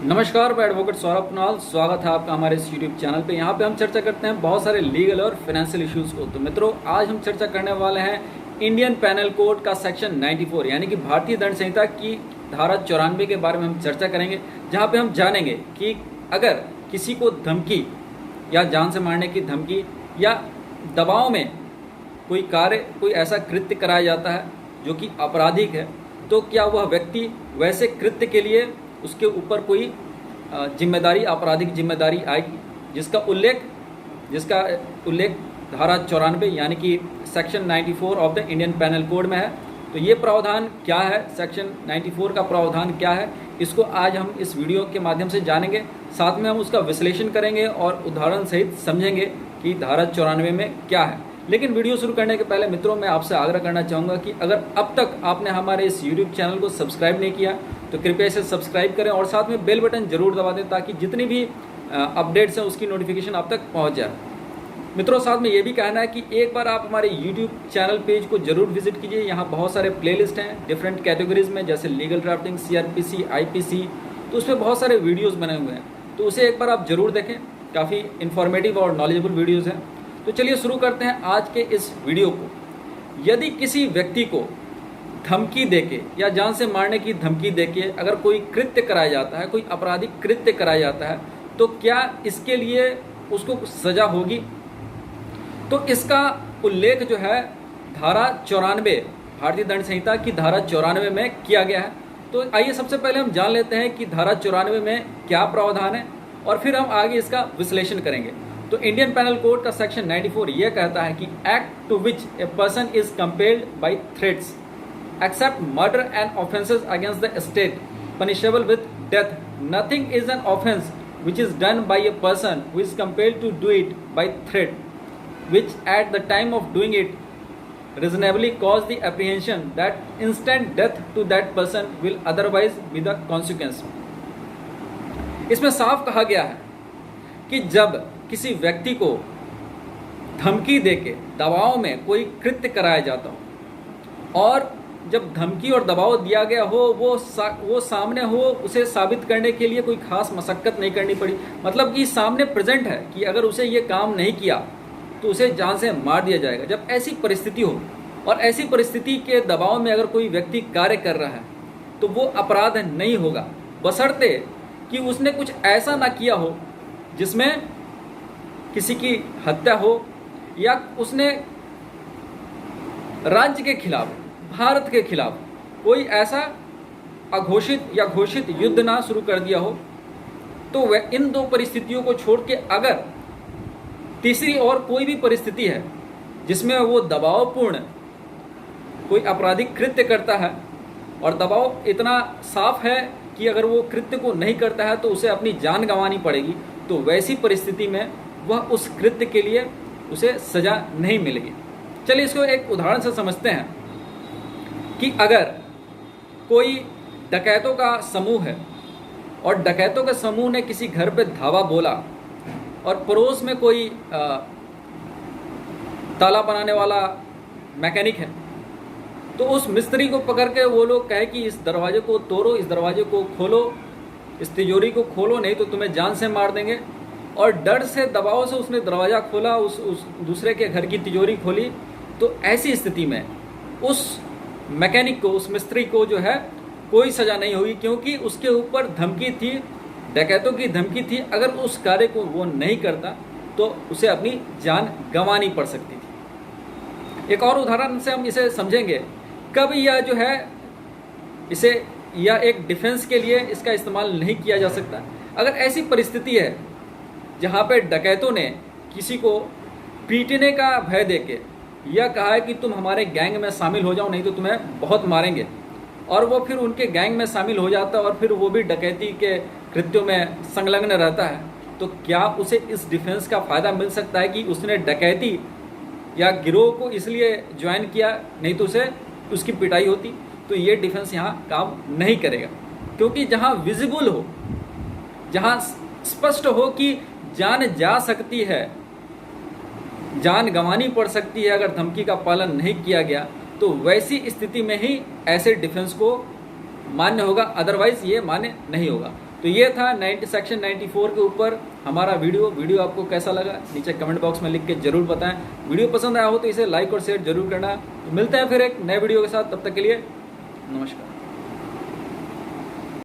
नमस्कार, मैं एडवोकेट सौरभ कुणाल। स्वागत है आपका हमारे इस यूट्यूब चैनल पे। यहाँ पे हम चर्चा करते हैं बहुत सारे लीगल और फाइनेंशियल इश्यूज़ को। तो मित्रों, आज हम चर्चा करने वाले हैं इंडियन पैनल कोड का सेक्शन 94 यानी कि भारतीय दंड संहिता की धारा 94 के बारे में हम चर्चा करेंगे, जहाँ पे हम जानेंगे कि अगर किसी को धमकी या जान से मारने की धमकी या दबाव में कोई कार्य, कोई ऐसा कृत्य कराया जाता है जो कि आपराधिक है, तो क्या वह व्यक्ति वैसे कृत्य के लिए उसके ऊपर कोई जिम्मेदारी, आपराधिक जिम्मेदारी आएगी, जिसका उल्लेख धारा 94 यानी कि section 94 of the Indian Penal code में है। तो ये प्रावधान क्या है, सेक्शन 94 का प्रावधान क्या है, इसको आज हम इस वीडियो के माध्यम से जानेंगे। साथ में हम उसका विश्लेषण करेंगे और उदाहरण सहित समझेंगे कि धारा 94 में क्या है। लेकिन वीडियो शुरू करने के पहले मित्रों, मैं आपसे आग्रह करना चाहूँगा कि अगर अब तक आपने हमारे इस यूट्यूब चैनल को सब्सक्राइब नहीं किया तो कृपया इसे सब्सक्राइब करें और साथ में बेल बटन जरूर दबा दें ताकि जितनी भी अपडेट्स हैं उसकी नोटिफिकेशन आप तक पहुंच जाए। मित्रों, साथ में ये भी कहना है कि एक बार आप हमारे यूट्यूब चैनल पेज को जरूर विजिट कीजिए। यहाँ बहुत सारे प्लेलिस्ट हैं डिफरेंट कैटेगरीज में, जैसे लीगल ड्राफ्टिंग, CRPC, IPC, तो उसमें बहुत सारे वीडियोज़ बने हुए हैं, तो उसे एक बार आप जरूर देखें। काफ़ी इन्फॉर्मेटिव और नॉलेजेबल वीडियोज़ हैं। तो चलिए शुरू करते हैं आज के इस वीडियो को। यदि किसी व्यक्ति को धमकी देके या जान से मारने की धमकी देके अगर कोई कृत्य कराया जाता है, कोई आपराधिक कृत्य कराया जाता है, तो क्या इसके लिए उसको कुछ सजा होगी? तो इसका उल्लेख जो है धारा 94 भारतीय दंड संहिता की धारा 94 में किया गया है। तो आइए सबसे पहले हम जान लेते हैं कि धारा 94 में क्या प्रावधान है और फिर हम आगे इसका विश्लेषण करेंगे। तो इंडियन पैनल कोड का सेक्शन 94 यह कहता है कि act to which a person is compelled by threats except murder and offences against the state punishable with death, nothing is an offence which is done by a person who is compelled to do it by threat, which at the time of doing it reasonably cause the apprehension that instant death to that person will otherwise be the consequence। इसमें साफ कहा गया है कि जब किसी व्यक्ति को धमकी देके दबाव में कोई कृत्य कराया जाता हो और जब धमकी और दबाव दिया गया हो वो सामने हो, उसे साबित करने के लिए कोई खास मशक्कत नहीं करनी पड़ी, मतलब कि सामने प्रेजेंट है कि अगर उसे ये काम नहीं किया तो उसे जान से मार दिया जाएगा। जब ऐसी परिस्थिति हो और ऐसी परिस्थिति के दबाव में अगर कोई व्यक्ति कार्य कर रहा है तो वो अपराध नहीं होगा, बशर्ते कि उसने कुछ ऐसा ना किया हो जिसमें किसी की हत्या हो या उसने राज्य के खिलाफ, भारत के खिलाफ कोई ऐसा अघोषित या घोषित युद्ध ना शुरू कर दिया हो। तो वह इन दो परिस्थितियों को छोड़ के अगर तीसरी और कोई भी परिस्थिति है जिसमें वो दबावपूर्ण कोई आपराधिक कृत्य करता है और दबाव इतना साफ है कि अगर वो कृत्य को नहीं करता है तो उसे अपनी जान गंवानी पड़ेगी, तो वैसी परिस्थिति में वह उस कृत्य के लिए उसे सजा नहीं मिलेगी। चलिए इसको एक उदाहरण से समझते हैं कि अगर कोई डकैतों का समूह है और डकैतों के समूह ने किसी घर पे धावा बोला और पड़ोस में कोई ताला बनाने वाला मैकेनिक है, तो उस मिस्त्री को पकड़ के वो लोग कहे कि इस दरवाजे को तोड़ो, इस दरवाजे को खोलो, इस तिजोरी को खोलो, नहीं तो तुम्हें जान से मार देंगे। और डर से, दबाव से उसने दरवाज़ा खोला, उस दूसरे के घर की तिजोरी खोली। तो ऐसी स्थिति में उस मैकेनिक को, उस मिस्त्री को जो है कोई सज़ा नहीं होगी, क्योंकि उसके ऊपर धमकी थी, डकैतों की धमकी थी। अगर उस कार्य को वो नहीं करता तो उसे अपनी जान गंवानी पड़ सकती थी। एक और उदाहरण से हम इसे समझेंगे। कब यह जो है इसे या एक डिफेंस के लिए इसका इस्तेमाल नहीं किया जा सकता? अगर ऐसी परिस्थिति है जहाँ पे डकैतों ने किसी को पीटने का भय देके यह कहा है कि तुम हमारे गैंग में शामिल हो जाओ, नहीं तो तुम्हें बहुत मारेंगे, और वो फिर उनके गैंग में शामिल हो जाता है और फिर वो भी डकैती के कृत्यों में संलग्न रहता है, तो क्या उसे इस डिफेंस का फ़ायदा मिल सकता है कि उसने डकैती या गिरोह को इसलिए ज्वाइन किया, नहीं तो उसे उसकी पिटाई होती? तो ये डिफेंस यहाँ काम नहीं करेगा, क्योंकि जहाँ विजिबल हो, जहाँ स्पष्ट हो कि जान जा सकती है, जान गंवानी पड़ सकती है अगर धमकी का पालन नहीं किया गया, तो वैसी स्थिति में ही ऐसे डिफेंस को मान्य होगा, अदरवाइज ये मान्य नहीं होगा। तो ये था सेक्शन 94 के ऊपर हमारा वीडियो आपको कैसा लगा नीचे कमेंट बॉक्स में लिख के जरूर बताएं। वीडियो पसंद आया हो तो इसे लाइक और शेयर जरूर करना। तो मिलते हैं फिर एक नए वीडियो के साथ, तब तक के लिए नमस्कार।